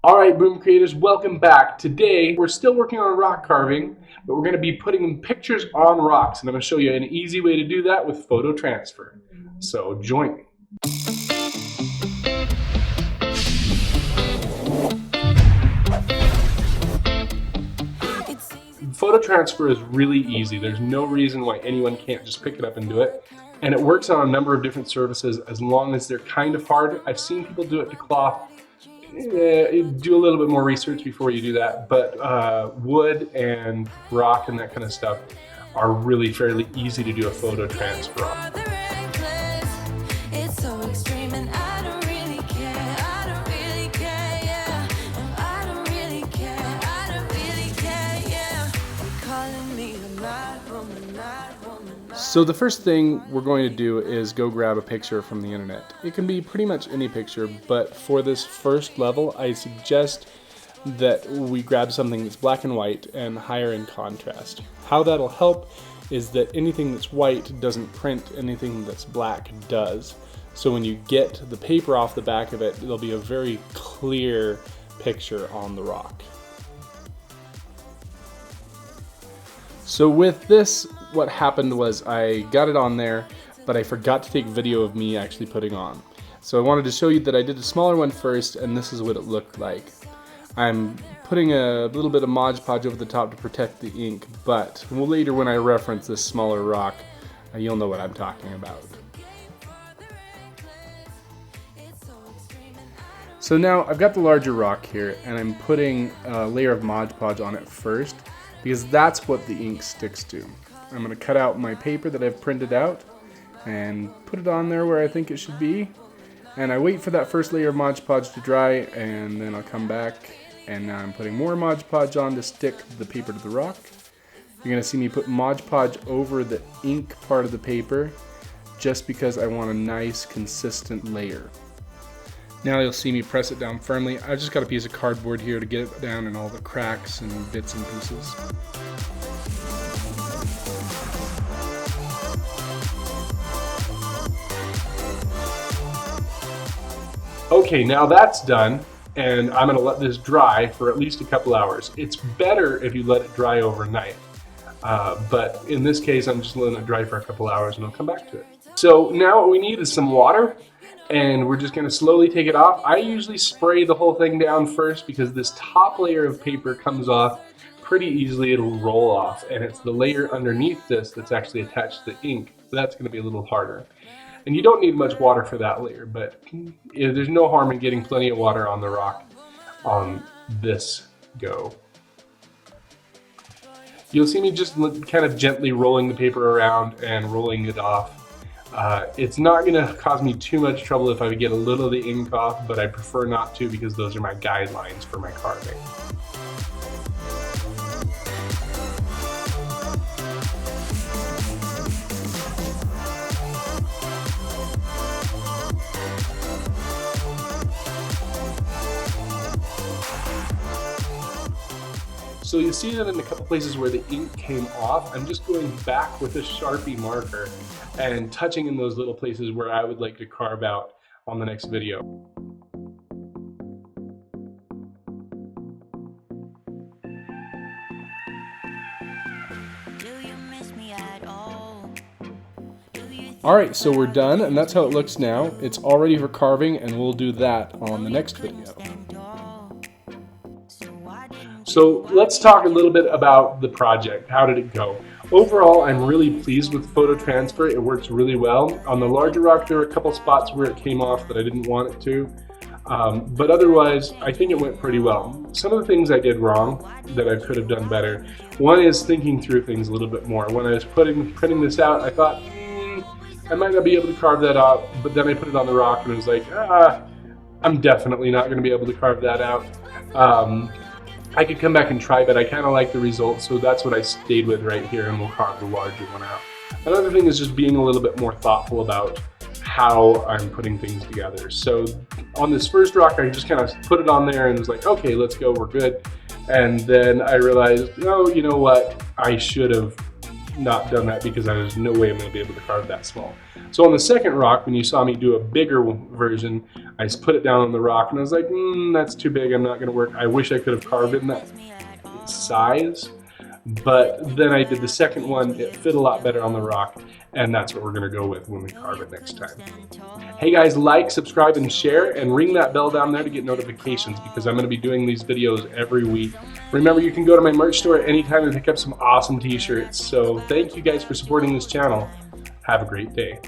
Alright, Boom Creators, welcome back. Today, we're still working on rock carving, but we're going to be putting pictures on rocks, and I'm going to show you an easy way to do that with photo transfer. So, join me. Photo transfer is really easy. There's no reason why anyone can't just pick it up and do it. And it works on a number of different surfaces as long as they're kind of hard. I've seen people do it to cloth. Do a little bit more research before you do that, but wood and rock and that kind of stuff are really fairly easy to do a photo transfer on. So the first thing we're going to do is go grab a picture from the internet. It can be pretty much any picture, but for this first level, I suggest that we grab something that's black and white and higher in contrast. How that'll help is that anything that's white doesn't print, anything that's black does. So when you get the paper off the back of it, there'll be a very clear picture on the rock. So with this, what happened was I got it on there, but I forgot to take video of me actually putting on. So I wanted to show you that I did a smaller one first, and this is what it looked like. I'm putting a little bit of Mod Podge over the top to protect the ink, but later when I reference this smaller rock, you'll know what I'm talking about. So now I've got the larger rock here, and I'm putting a layer of Mod Podge on it first, because that's what the ink sticks to. I'm going to cut out my paper that I've printed out and put it on there where I think it should be. And I wait for that first layer of Mod Podge to dry, and then I'll come back, and now I'm putting more Mod Podge on to stick the paper to the rock. You're going to see me put Mod Podge over the ink part of the paper just because I want a nice consistent layer. Now you'll see me press it down firmly. I've just got a piece of cardboard here to get it down in all the cracks and bits and pieces. Okay, now that's done, and I'm going to let this dry for at least a couple hours. It's better if you let it dry overnight, but in this case I'm just letting it dry for a couple hours and I'll come back to it. So now what we need is some water, and we're just going to slowly take it off. I usually spray the whole thing down first because this top layer of paper comes off pretty easily. It'll roll off, and it's the layer underneath this that's actually attached to the ink. That's going to be a little harder. And you don't need much water for that layer, but there's no harm in getting plenty of water on the rock on this go. You'll see me just kind of gently rolling the paper around and rolling it off. It's not going to cause me too much trouble if I get a little of the ink off, but I prefer not to because those are my guidelines for my carving. So you see that in a couple places where the ink came off, I'm just going back with a Sharpie marker and touching in those little places where I would like to carve out on the next video. Alright, so we're done, and that's how it looks now. It's all ready for carving, and we'll do that on the next video. So let's talk a little bit about the project. How did it go? Overall, I'm really pleased with photo transfer. It works really well. On the larger rock, there were a couple spots where it came off that I didn't want it to. But otherwise, I think it went pretty well. Some of the things I did wrong that I could have done better. One is thinking through things a little bit more. When I was printing this out, I thought, I might not be able to carve that out. But then I put it on the rock and it was like, I'm definitely not going to be able to carve that out. I could come back and try, but I kind of like the results, so that's what I stayed with right here, and we'll carve the larger one out. Another thing is just being a little bit more thoughtful about how I'm putting things together. So on this first rock, I just kind of put it on there and was like, okay, let's go, we're good. And then I realized, oh, you know what? I should have not done that because there's no way I'm going to be able to carve that small. So on the second rock, when you saw me do a bigger version, I just put it down on the rock and I was like, that's too big, I'm not going to work. I wish I could have carved it in that size, but then I did the second one, it fit a lot better on the rock, and that's what we're going to go with when we carve it next time. Hey guys, like, subscribe, and share, and ring that bell down there to get notifications because I'm going to be doing these videos every week. Remember, you can go to my merch store at any time and pick up some awesome t-shirts. So thank you guys for supporting this channel. Have a great day.